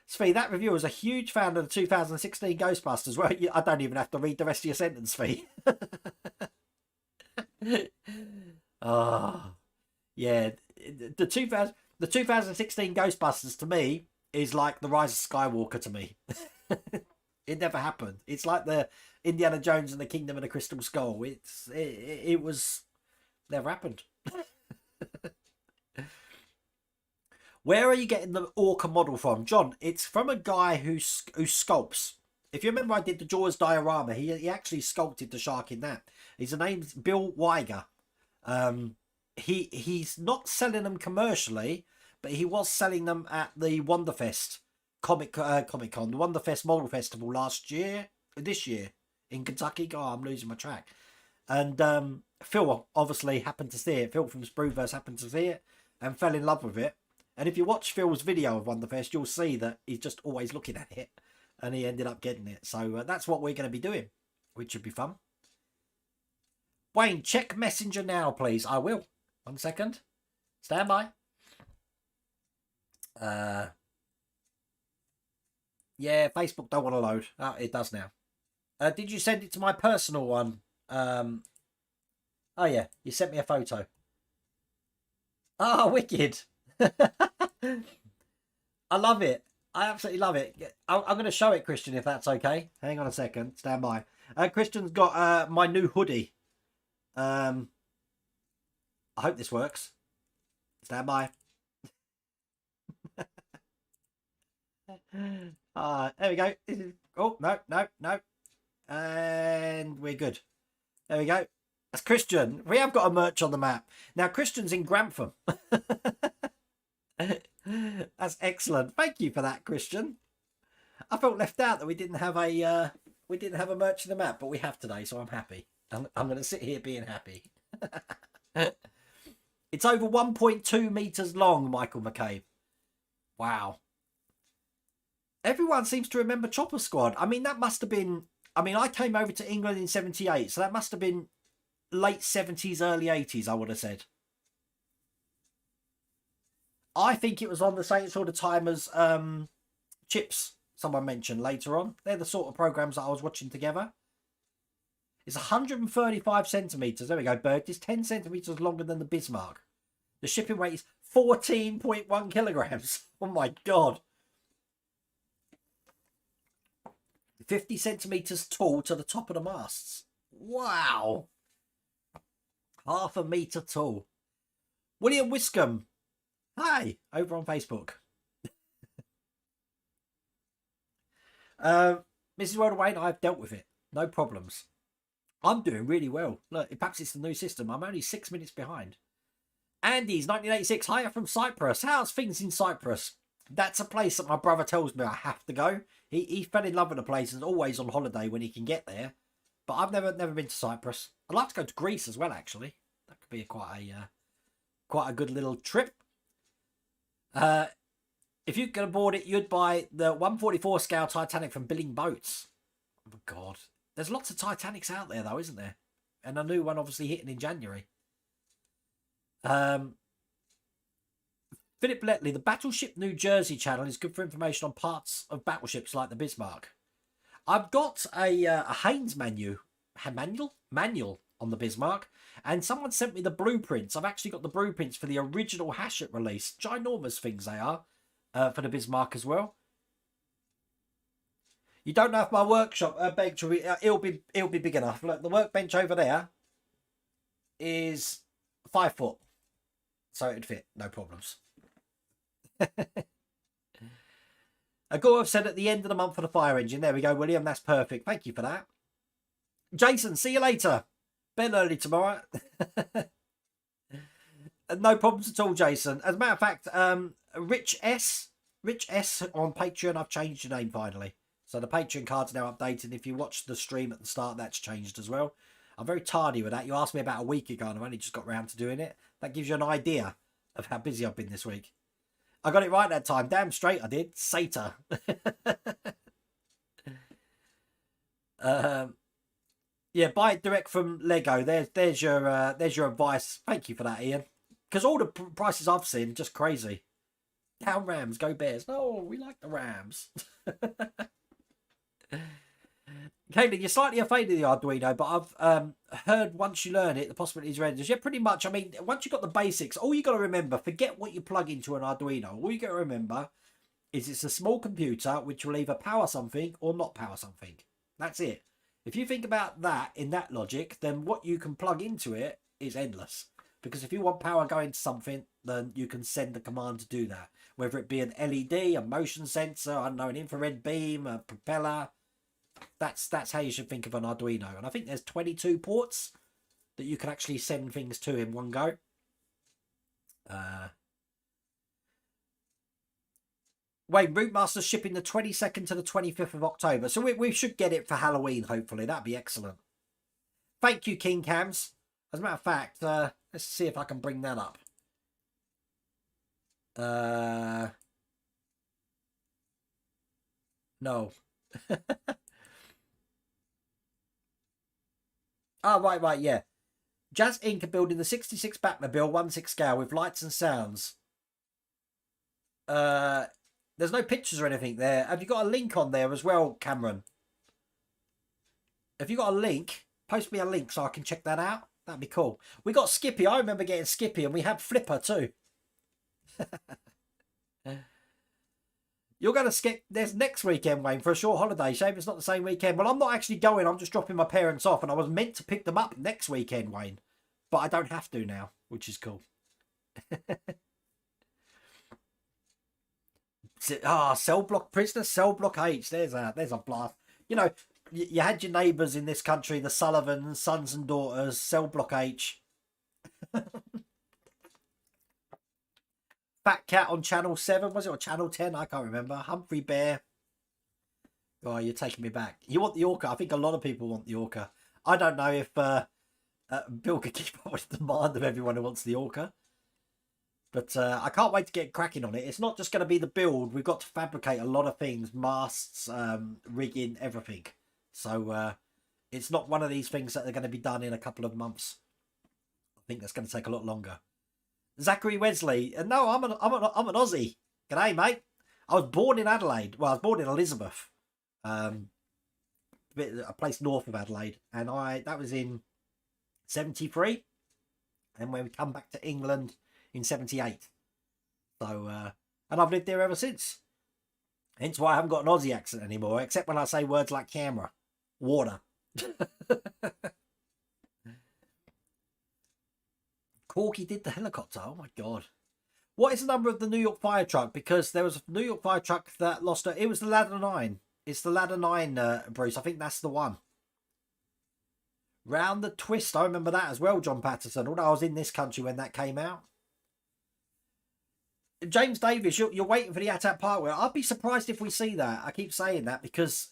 A: Svi, that reviewer was a huge fan of the 2016 Ghostbusters. Well, I don't even have to read the rest of your sentence, Svi. Yeah. The 2016 Ghostbusters to me is like the Rise of Skywalker to me. It never happened. It's like the Indiana Jones and the Kingdom of the Crystal Skull. It was never happened. Where are you getting the Orca model from, John? It's from a guy who sculpts. If you remember, I did the Jaws diorama. He actually sculpted the shark in that. His name's Bill Weiger. He's not selling them commercially, but he was selling them at the Wonderfest Comic Con, the Wonderfest Model Festival this year in Kentucky. Oh, I'm losing my track. And Phil obviously happened to see it. Phil from Spruverse happened to see it and fell in love with it. And if you watch Phil's video of Wonderfest, you'll see that he's just always looking at it, and he ended up getting it. So that's what we're going to be doing, which should be fun. Wayne, check Messenger now, please. I will. 1 second. Stand by. Yeah, Facebook don't want to load. Oh, it does now. Did you send it to my personal one? Oh yeah, you sent me a photo. Oh, wicked. I love it. I absolutely love it. I'm going to show it, Christian, if that's okay. Hang on a second. Stand by. Christian's got my new hoodie. I hope this works. Stand by. There we go. Oh, no. And we're good. There we go. That's Christian. We have got a merch on the map. Now, Christian's in Grantham. That's excellent. Thank you for that, Christian. I felt left out that we didn't have a merch in the map, but we have today, so I'm happy. I'm going to sit here being happy. It's over 1.2 meters long, Michael McCabe. Wow. Everyone seems to remember Chopper Squad. I mean, that must have been... I mean, I came over to England in 78, so that must have been late 70s, early 80s, I would have said. I think it was on the same sort of time as Chips, someone mentioned later on. They're the sort of programs that I was watching together. It's 135 centimetres. There we go, Bird. It's 10 centimetres longer than the Bismarck. The shipping weight is 14.1 kilograms. Oh my God. 50 centimetres tall to the top of the masts. Wow. Half a metre tall. William Wiscombe. Hi, over on Facebook. Mrs. Worldaway, I've dealt with it. No problems. I'm doing really well. Look, perhaps it's the new system. I'm only 6 minutes behind. Andy's 1986. Hiya from Cyprus. How's things in Cyprus? That's a place that my brother tells me I have to go. He fell in love with the place and is always on holiday when he can get there. But I've never been to Cyprus. I'd like to go to Greece as well, actually. That could be quite a good little trip. If you could board it, you'd buy the 144 scale Titanic from Billing Boats. Oh, God. There's lots of Titanics out there, though, isn't there? And a new one obviously hitting in January. Philip Letley, the Battleship New Jersey channel is good for information on parts of battleships like the Bismarck. I've got a Haynes manual on the Bismarck, and someone sent me the blueprints. I've actually got the blueprints for the original Hachette release. Ginormous things they are for the Bismarck as well. You don't know if my workshop bench will be, it'll be big enough. Look, the workbench over there is 5 foot, so it'd fit, no problems. Agorov said at the end of the month for the fire engine. There we go, William. That's perfect. Thank you for that. Jason, see you later. Bed early tomorrow. No problems at all, Jason. As a matter of fact, Rich S on Patreon, I've changed your name finally. So the Patreon card's now updated. If you watched the stream at the start, that's changed as well. I'm very tardy with that. You asked me about a week ago and I've only just got round to doing it. That gives you an idea of how busy I've been this week. I got it right that time. Damn straight I did. Sater. Yeah, buy it direct from Lego. There's your advice. Thank you for that, Ian. Because all the prices I've seen are just crazy. Down Rams, go Bears. No, we like the Rams. Caitlin, you're slightly afraid of the Arduino, but I've heard once you learn it, the possibilities are endless. Yeah, pretty much. I mean, once you've got the basics, all you got to remember, forget what you plug into an Arduino. All you got to remember is it's a small computer which will either power something or not power something. That's it. If you think about that in that logic, then what you can plug into it is endless. Because if you want power going to something, then you can send a command to do that. Whether it be an LED, a motion sensor, I don't know, an infrared beam, a propeller. That's how you should think of an Arduino. And I think there's 22 ports that you can actually send things to in one go. Wait, Rootmaster's shipping the 22nd to the 25th of October. So we should get it for Halloween, hopefully. That'd be excellent. Thank you, King Cams. As a matter of fact, let's see if I can bring that up. No. Oh, right, yeah. Jazz Inc. are building the 66 Batmobile 1/6 scale with lights and sounds. There's no pictures or anything there. Have you got a link on there as well, Cameron? If you got a link, post me a link so I can check that out. That'd be cool. We got Skippy. I remember getting Skippy, and we had Flipper too. You're going to skip this next weekend, Wayne, for a short holiday. Shame it's not the same weekend. Well, I'm not actually going. I'm just dropping my parents off, and I was meant to pick them up next weekend, Wayne. But I don't have to now, which is cool. Cell Block Prisoner, Cell Block H. There's a blast. You know, you had your neighbours in this country, the Sullivans, sons and daughters, Cell Block H. Fat Cat on Channel 7, was it? Or Channel 10? I can't remember. Humphrey Bear. Oh, you're taking me back. You want the Orca? I think a lot of people want the Orca. I don't know if Bill could keep up with the demand of everyone who wants the Orca. But I can't wait to get cracking on it. It's not just going to be the build. We've got to fabricate a lot of things. Masts, rigging, everything. So it's not one of these things that are going to be done in a couple of months. I think that's going to take a lot longer. Zachary Wesley. No, I'm an Aussie. G'day, mate. I was born in Adelaide. Well, I was born in Elizabeth. A place north of Adelaide. And that was in 73. And when we come back to England in 78. So, and I've lived there ever since. Hence why I haven't got an Aussie accent anymore, except when I say words like camera, water. Corky did the helicopter. Oh my God. What is the number of the New York fire truck? Because there was a New York fire truck that lost it. It was the Ladder 9. It's the Ladder 9, Bruce. I think that's the one. Round the Twist. I remember that as well, John Patterson. Although I was in this country when that came out. James Davis, you're waiting for the Attack Parkway. I'd be surprised if we see that. I keep saying that because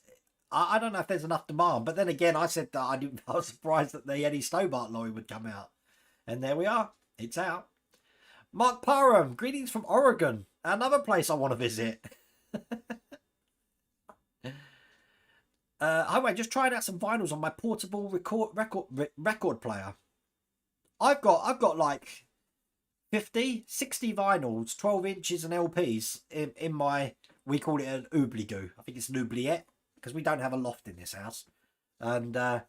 A: I don't know if there's enough demand. But then again, I said that I was surprised that the Eddie Stobart lorry would come out. And there we are. It's out. Mark Parham, greetings from Oregon. Another place I want to visit. Hi, Wayne, just trying out some vinyls on my portable record player. I've got like 50, 60 vinyls, 12 inches and LPs in my, we call it an oubli-goo. I think it's an oubliette because we don't have a loft in this house. And I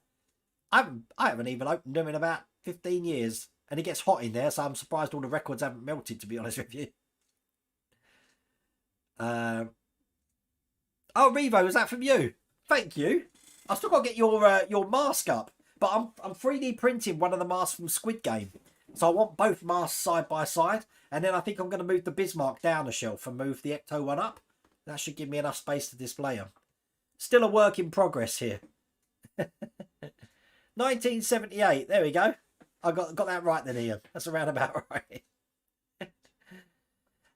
A: haven't even opened them in about 15 years. And it gets hot in there, so I'm surprised all the records haven't melted, to be honest with you. Oh, Revo, was that from you? Thank you. I've still got to get your mask up. But I'm 3D printing one of the masks from Squid Game. So I want both masks side by side. And then I think I'm going to move the Bismarck down a shelf and move the Ecto one up. That should give me enough space to display them. Still a work in progress here. 1978. There we go. I got that right then, Ian. That's around about right.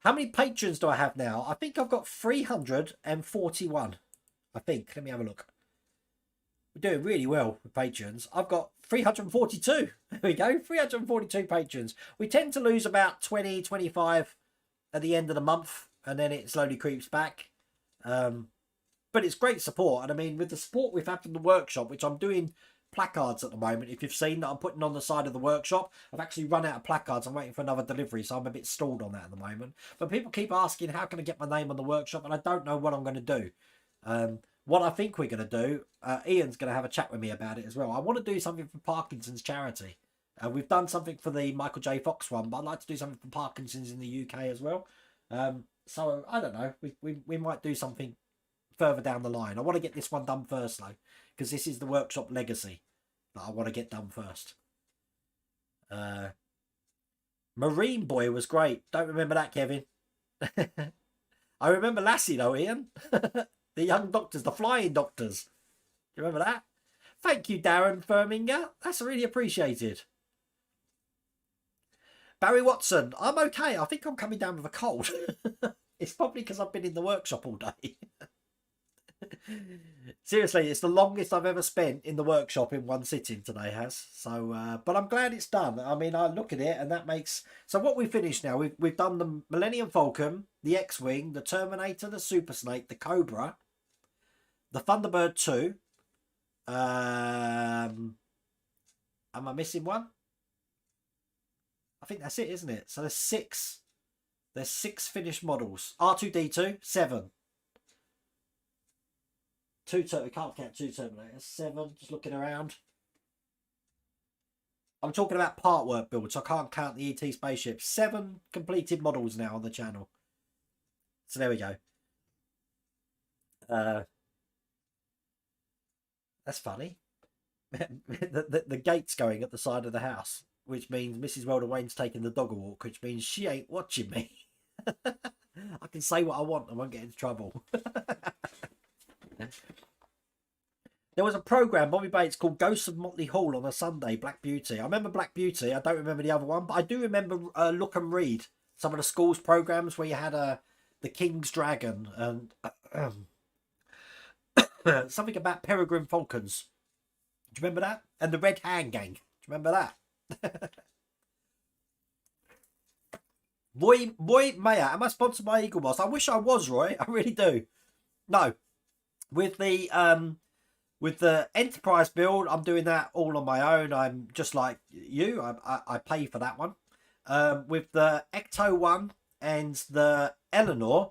A: How many patrons do I have now? I think I've got 341. I think. Let me have a look. We're doing really well with patrons. I've got 342. There we go. 342 patrons. We tend to lose about 20, 25 at the end of the month. And then it slowly creeps back. But it's great support. And I mean, with the support we've had from the workshop, which I'm doing placards at the moment, if you've seen that I'm putting on the side of the workshop, I've actually run out of placards. I'm waiting for another delivery, so I'm a bit stalled on that at the moment. But people keep asking, how can I get my name on the workshop? And I don't know what I'm going to do. What I think we're going to do, Ian's going to have a chat with me about it as well. I want to do something for Parkinson's charity. We've done something for the Michael J. Fox one, but I'd like to do something for Parkinson's in the UK as well. So I don't know. We might do something further down the line. I want to get this one done first though, because this is the workshop legacy that I want to get done first. Marine Boy was great. Don't remember that, Kevin. I remember Lassie though, Ian. The young doctors, the flying doctors. Do you remember that? Thank you, Darren Firminger. That's really appreciated. Barry Watson, I'm okay. I think I'm coming down with a cold. It's probably because I've been in the workshop all day. Seriously, it's the longest I've ever spent in the workshop in one sitting today, has. So, but I'm glad it's done. I mean, I look at it and that makes... So what we finished now, we've done the Millennium Falcon, the X-Wing, the Terminator, the Super Snake, the Cobra, the Thunderbird 2. Am I missing one? I think that's it, isn't it? So there's six. There's 6 finished models. R2-D2, 7. 2 I can't count 2 Terminators. 7, just looking around. I'm talking about part work builds, so I can't count the ET spaceship. 7 completed models now on the channel. So there we go. That's funny. the gate's going at the side of the house, which means Mrs. Welder Wayne's taking the dog a walk, which means she ain't watching me. I can say what I want and won't get into trouble. There was a programme, Bobby Bates, called Ghosts of Motley Hall on a Sunday, Black Beauty. I remember Black Beauty. I don't remember the other one, but I do remember Look and Read. Some of the schools programmes where you had the King's Dragon and something about Peregrine Falcons. Do you remember that? And the Red Hand Gang. Do you remember that? Roy Mayer, am I sponsored by Eagle Moss? I wish I was, Roy. I really do. No. With the Enterprise build, I'm doing that all on my own. I'm just like you. I pay for that one. With the Ecto one and the Eleanor,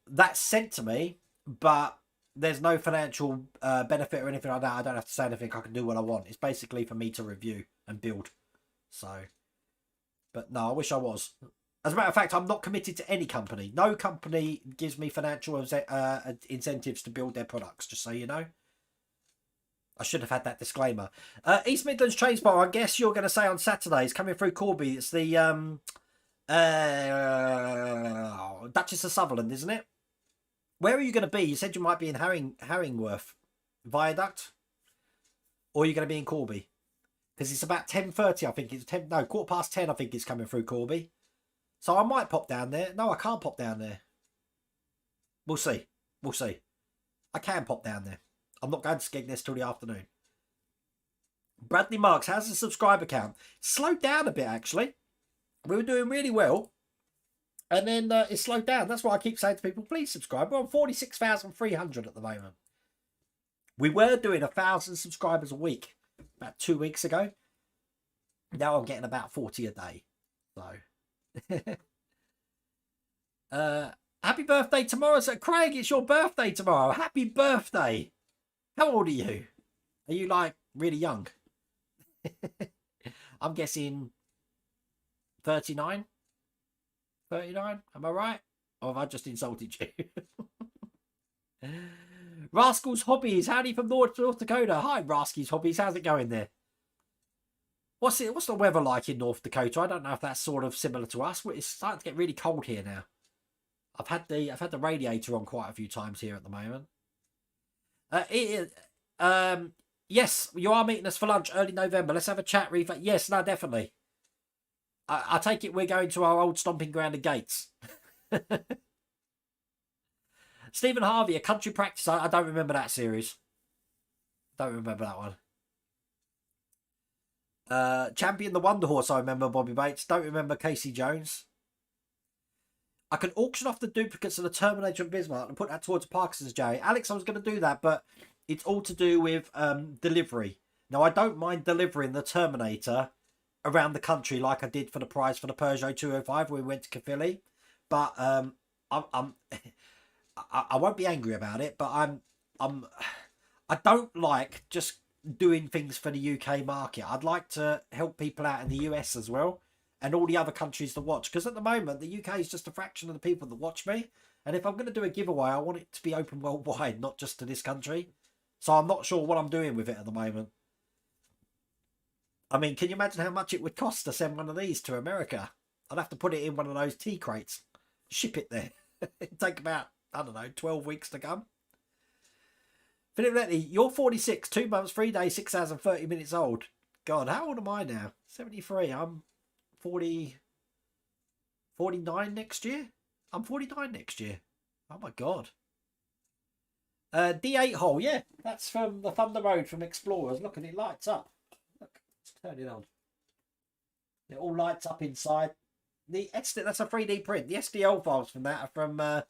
A: that's sent to me, but there's no financial benefit or anything like that. I don't have to say anything. I can do what I want. It's basically for me to review and build. So, but no, I wish I was. As a matter of fact, I'm not committed to any company. No company gives me financial incentives to build their products, just so you know. I should have had that disclaimer. East Midlands Train Spot, I guess you're going to say on Saturdays, coming through Corby. It's the Duchess of Sutherland, isn't it? Where are you going to be? You said you might be in Haringworth Viaduct. Or are you going to be in Corby? Because it's about 10:30, I think. It's 10:15, I think it's coming through Corby. So I might pop down there. No, I can't pop down there. We'll see. We'll see. I can pop down there. I'm not going to Skegness till the afternoon. Bradley Marks, how's the subscriber count? Slowed down a bit, actually. We were doing really well. And then it slowed down. That's why I keep saying to people, please subscribe. We're on 46,300 at the moment. We were doing 1,000 subscribers a week about 2 weeks ago. Now I'm getting about 40 a day. So... Happy birthday tomorrow. So Craig, it's your birthday tomorrow. Happy birthday. How old are you? Are you like really young? I'm guessing 39? 39? Am I right? Or have I just insulted you? Rascal's Hobbies. Howdy from North Dakota. Hi, Rascal's Hobbies. How's it going there? What's the weather like in North Dakota? I don't know if that's sort of similar to us. It's starting to get really cold here now. I've had the radiator on quite a few times here at the moment. Yes, you are meeting us for lunch early November. Let's have a chat, Reef. Yes, no, definitely. I take it we're going to our old stomping ground of Gates. Stephen Harvey, A Country Practice. I don't remember that series. Don't remember that one. Champion the Wonder Horse, I remember Bobby Bates. Don't remember Casey Jones. I can auction off the duplicates of the Terminator and Bismarck and put that towards Parkinson's, Jerry. Alex, I was going to do that, but it's all to do with delivery. Now, I don't mind delivering the Terminator around the country like I did for the prize for the Peugeot 205 when we went to Caerphilly. But I won't be angry about it, but I don't like just doing things for the UK market. I'd like to help people out in the US as well and all the other countries to watch, because at the moment the UK is just a fraction of the people that watch me, and if I'm going to do a giveaway I want it to be open worldwide, not just to this country. So I'm not sure what I'm doing with it at the moment. I mean, can you imagine how much it would cost to send one of these to America? I'd have to put it in one of those tea crates, ship it there. It'd take about, I don't know, 12 weeks to come. Philip Letty, you're 46, 2 months, 3 days, 6 hours and 30 minutes old. God, how old am I now? 73. I'm 49 next year? I'm 49 next year. Oh my God. D8 hole, yeah. That's from the Thunder Road from Explorers. Look, and it lights up. Look, let's turn it on. It all lights up inside. That's a 3D print. The SDL files from that are from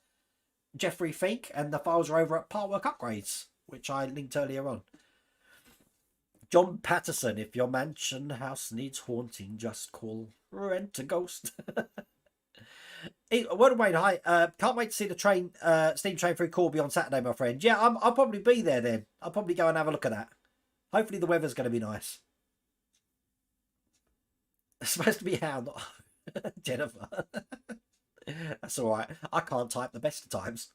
A: Jeffrey Fink, and the files are over at Partwork Upgrades, which I linked earlier on. John Patterson, if your mansion house needs haunting, just call Rent a Ghost. Word Wayne, hi. Can't wait to see the train, steam train through Corby on Saturday, my friend. Yeah, I'll probably be there then. I'll probably go and have a look at that. Hopefully the weather's going to be nice. It's supposed to be how, not Jennifer. That's all right. I can't type the best of times.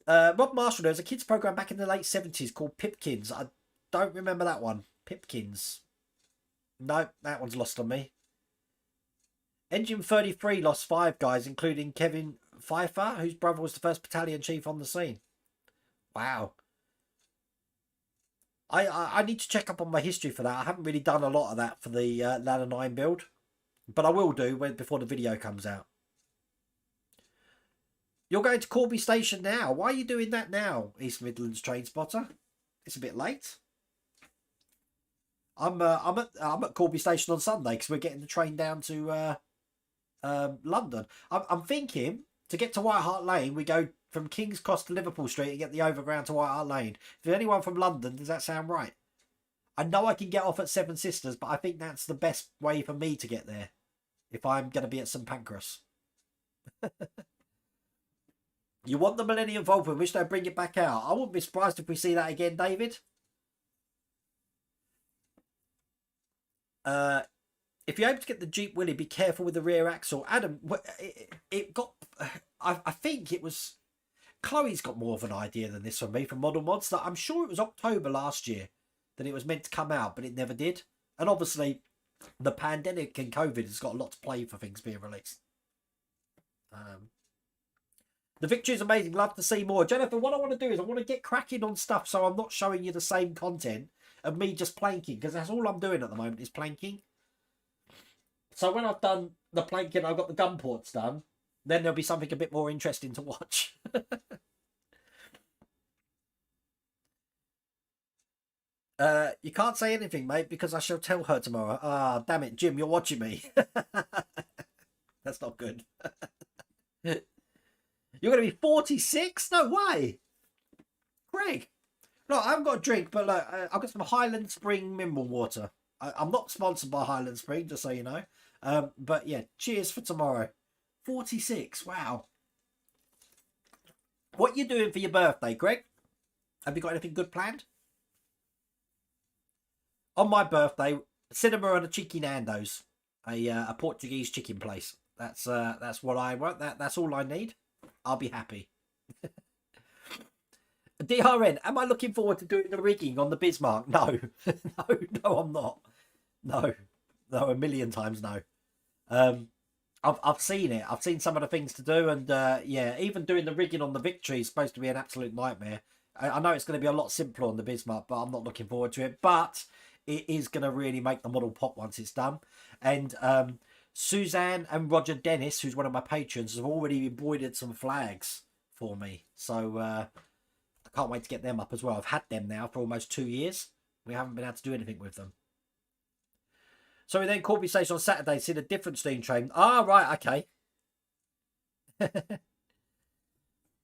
A: Rob Marshall, there was a kids program back in the late 70s called Pipkins. I don't remember that one. Pipkins. No, that one's lost on me. Engine 33 lost 5 guys, including Kevin Pfeiffer, whose brother was the first battalion chief on the scene. Wow. I need to check up on my history for that. I haven't really done a lot of that for the Ladder 9 build, but I will do before the video comes out. You're going to Corby Station now. Why are you doing that now, East Midlands train spotter? It's a bit late. I'm at Corby Station on Sunday because we're getting the train down to London. I'm thinking to get to White Hart Lane, we go from King's Cross to Liverpool Street and get the overground to White Hart Lane. If there's anyone from London, does that sound right? I know I can get off at Seven Sisters, but I think that's the best way for me to get there if I'm going to be at St Pancras. You want the Millennium Falcon, which they bring it back out. I wouldn't be surprised if we see that again, David. If you're able to get the Jeep Willy, be careful with the rear axle. Adam, it got... I think it was... Chloe's got more of an idea than this from me from Model Mods. That I'm sure it was October last year that it was meant to come out, but it never did. And obviously, the pandemic and COVID has got a lot to play for things being released. The victory is amazing. Love to see more. Jennifer, what I want to do is I want to get cracking on stuff so I'm not showing you the same content of me just planking, because that's all I'm doing at the moment is planking. So when I've done the planking, I've got the gun ports done, then there'll be something a bit more interesting to watch. You can't say anything, mate, because I shall tell her tomorrow. Ah, damn it, Jim, you're watching me. That's not good. You're going to be 46? No way. Craig. Look, I haven't got a drink, but look, I've got some Highland Spring mineral water. I'm not sponsored by Highland Spring, just so you know. But yeah, cheers for tomorrow. 46. Wow. What you doing for your birthday, Greg? Have you got anything good planned? On my birthday, cinema and a cheeky Nando's, a Portuguese chicken place. That's what I want. That's all I need. I'll be happy. DRN, am I looking forward to doing the rigging on the Bismarck? No, no, I'm not. No, a million times no. I've seen it. I've seen some of the things to do, and yeah, even doing the rigging on the Victory is supposed to be an absolute nightmare. I know it's going to be a lot simpler on the Bismarck, but I'm not looking forward to it. But it is going to really make the model pop once it's done. And Suzanne and Roger Dennis, who's one of my patrons, have already embroidered some flags for me. So I can't wait to get them up as well. I've had them now for almost 2 years. We haven't been able to do anything with them. So we then Corby Station on Saturday, seen a different steam train. Ah, right, okay.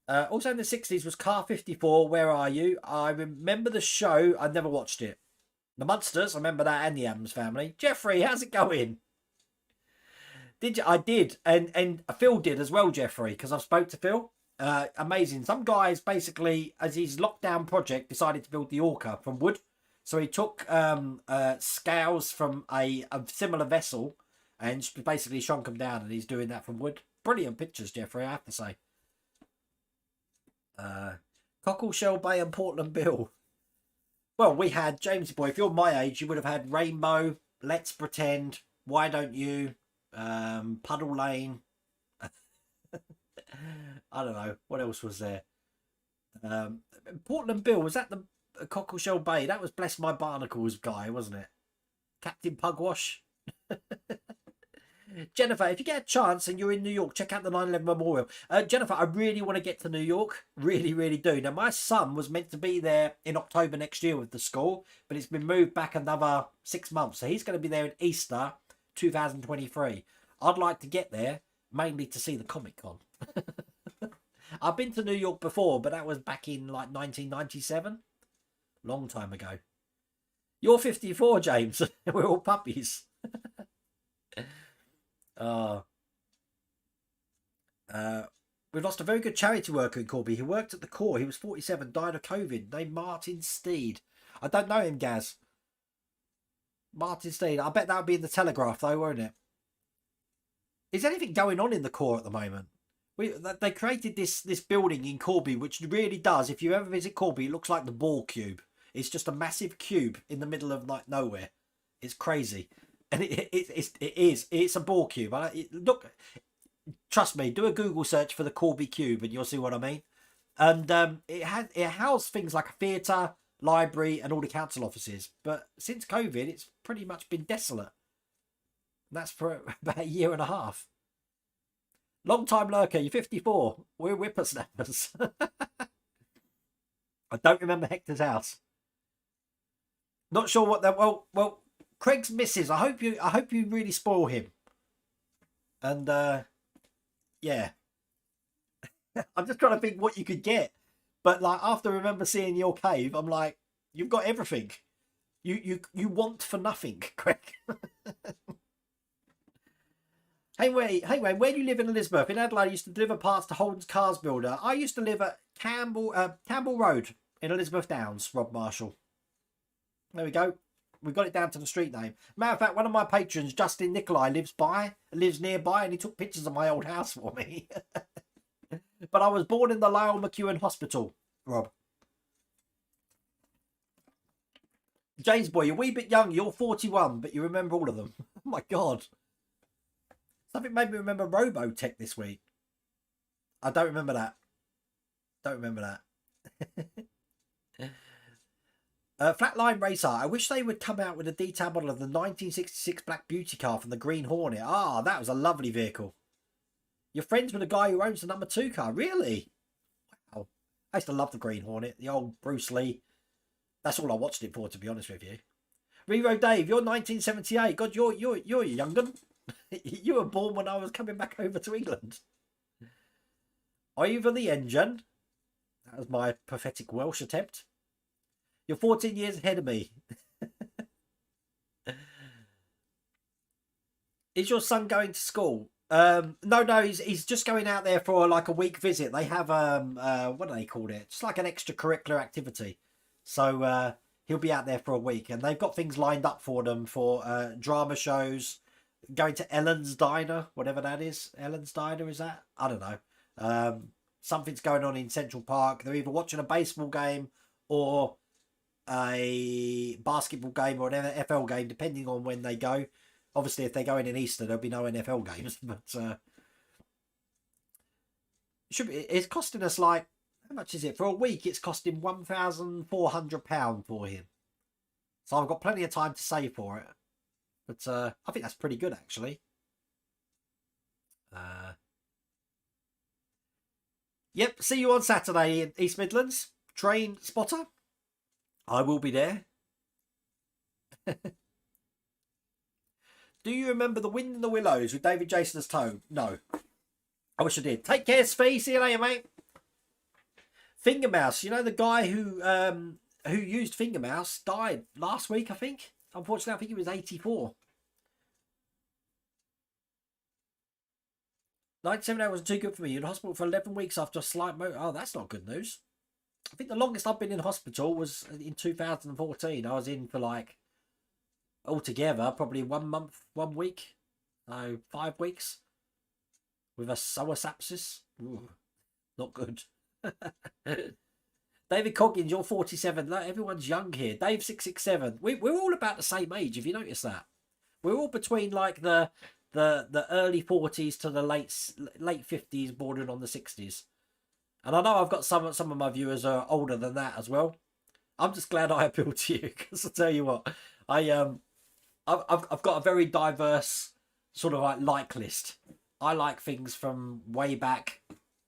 A: Also in the 60s was Car 54, Where Are You? I remember the show. I never watched it. The Munsters, I remember that, and the Addams Family. Jeffrey, how's it going? Did you? I did, and Phil did as well, Jeffrey, because I've spoke to Phil. Amazing. Some guys basically, as his lockdown project, decided to build the Orca from wood. So he took scales from a similar vessel and basically shrunk them down, and he's doing that from wood. Brilliant pictures, Jeffrey, I have to say. Cockleshell Bay and Portland Bill. Well, we had, James Boy, if you're my age, you would have had Rainbow, Let's Pretend, Why Don't You, Puddle Lane. I don't know. What else was there? Portland Bill, was that the Cockleshell Bay? That was Bless My Barnacles guy, wasn't it? Captain Pugwash. Jennifer, if you get a chance and you're in New York, check out the 9/11 Memorial. Jennifer, I really want to get to New York. Really, really do. Now, my son was meant to be there in October next year with the school, but it's been moved back another 6 months. So he's going to be there in Easter 2023. I'd like to get there, mainly to see the Comic Con. I've been to New York before, but that was back in like 1997. Long time ago. You're 54, James. We're all puppies. We've lost a very good charity worker in Corby. He worked at the Corps. He was 47, died of COVID. Named Martin Steed. I don't know him, Gaz. Martin Steed. I bet that would be in the Telegraph, though, won't it? Is anything going on in the Corps at the moment? They created this building in Corby, which really does. If you ever visit Corby, it looks like the ball cube. It's just a massive cube in the middle of like nowhere. It's crazy. And it's a ball cube. Look, trust me, do a Google search for the Corby Cube and you'll see what I mean. And it housed things like a theatre, library, and all the council offices. But since COVID, it's pretty much been desolate. And that's for about a year and a half. Long time lurker, you're 54. We're whippersnappers. I don't remember Hector's house. Not sure what that. Well. Craig's missus. I hope you really spoil him. And yeah, I'm just trying to think what you could get. But like after I remember seeing your cave, I'm like, you've got everything. You want for nothing, Craig. Hey Wayne, where do you live in Elizabeth? In Adelaide, I used to deliver parts to Holden's Cars Builder. I used to live at Campbell Road in Elizabeth Downs. Rob Marshall. There we go. We've got it down to the street name. Matter of fact, one of my patrons, Justin Nicolai, lives nearby, and he took pictures of my old house for me. But I was born in the Lyle McEwen Hospital, Rob. James Boy, you're a wee bit young. You're 41, but you remember all of them. Oh my God. Something made me remember Robotech this week. I don't remember that. Flatline Racer. I wish they would come out with a detailed model of the 1966 Black Beauty car from the Green Hornet. Ah, that was a lovely vehicle. You're friends with a guy who owns the number 2 car. Really? Wow. I used to love the Green Hornet. The old Bruce Lee. That's all I watched it for, to be honest with you. Rero Dave, you're 1978. God, you're a young gun. You were born when I was coming back over to England. Over the engine. That was my pathetic Welsh attempt. You're 14 years ahead of me. Is your son going to school? No, he's just going out there for like a week visit. They have what do they call it? Just like an extracurricular activity. So he'll be out there for a week, and they've got things lined up for them for drama shows, going to Ellen's Diner, whatever that is. Ellen's Diner, is that? I don't know. Something's going on in Central Park. They're either watching a baseball game or a basketball game or an NFL game, depending on when they go. Obviously, if they're going in Easter, there'll be no NFL games. But it's costing us like, how much is it? For a week, it's costing £1,400 for him. So I've got plenty of time to save for it. But I think that's pretty good, actually. Yep, see you on Saturday in East Midlands. Train spotter. I will be there. Do you remember The Wind in the Willows with David Jason as Toad? No. I wish I did. Take care, Spee. See you later, mate. Fingermouse. You know the guy who used Fingermouse died last week, I think. Unfortunately, I think he was 84. 97 hours wasn't too good for me. In hospital for 11 weeks after a slight motor. Oh, that's not good news. I think the longest I've been in hospital was in 2014. I was in for like, altogether, probably 1 month, 1 week. No, 5 weeks. With a psoas sepsis. Ooh, not good. David Coggins, you're 47. Look, everyone's young here. Dave 667. We're all about the same age, if you notice that. We're all between like the early 40s to the late 50s, bordering on the 60s. And I know I've got some of my viewers are older than that as well. I'm just glad I appeal to you, because I tell you what, I've got a very diverse sort of like list. I like things from way back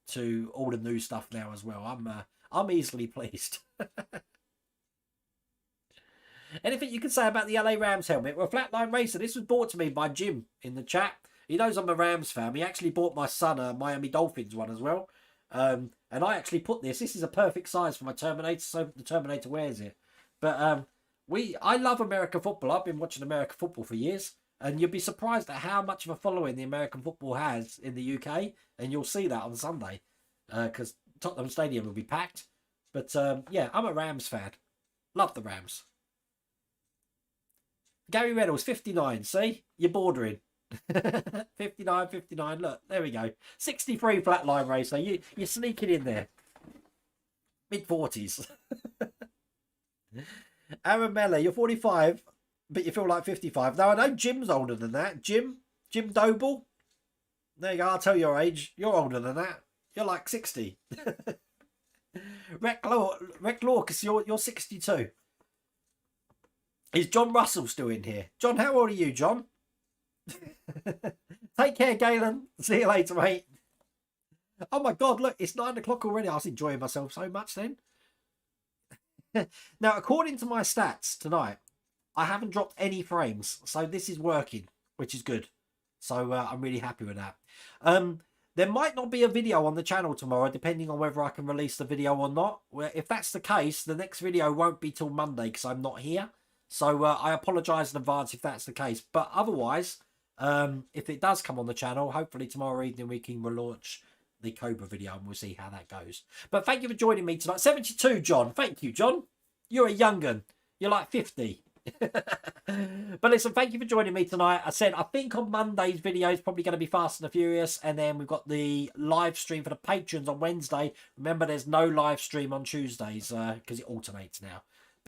A: to all the new stuff now as well. I'm easily pleased. Anything you can say about the LA Rams helmet? Well, Flatline Racer, this was brought to me by Jim in the chat. He knows I'm a Rams fan. He actually bought my son a Miami Dolphins one as well. And I actually put this. This is a perfect size for my Terminator, so the Terminator wears it. But I love American football. I've been watching American football for years. And you'll be surprised at how much of a following the American football has in the UK. And you'll see that on Sunday. Because Tottenham Stadium will be packed. But yeah, I'm a Rams fan. Love the Rams. Gary Reynolds, 59. See? You're bordering. 59. Look, there we go. 63 Flatline Racer. You're sneaking in there. Mid-40s. Aaron Meller, you're 45, but you feel like 55. Now, I know Jim's older than that. Jim Doble. There you go. I'll tell your age. You're older than that. You're like 60. Rec Lawcus, you're 62. Is John Russell still in here? John, how old are you, John? Take care, Galen. See you later, mate. Oh my God, look, it's 9 o'clock already. I was enjoying myself so much then. Now, according to my stats tonight, I haven't dropped any frames. So this is working, which is good. So I'm really happy with that. There might not be a video on the channel tomorrow, depending on whether I can release the video or not. Well, if that's the case, the next video won't be till Monday because I'm not here. So I apologise in advance if that's the case. But otherwise, if it does come on the channel, hopefully tomorrow evening we can relaunch the Cobra video and we'll see how that goes. But thank you for joining me tonight. 72, John. Thank you, John. You're a young'un. You're like 50. But listen, thank you for joining me tonight. I said I think on Monday's video is probably going to be Fast and the Furious, and then we've got the live stream for the patrons on Wednesday. Remember, there's no live stream on Tuesdays because it alternates now.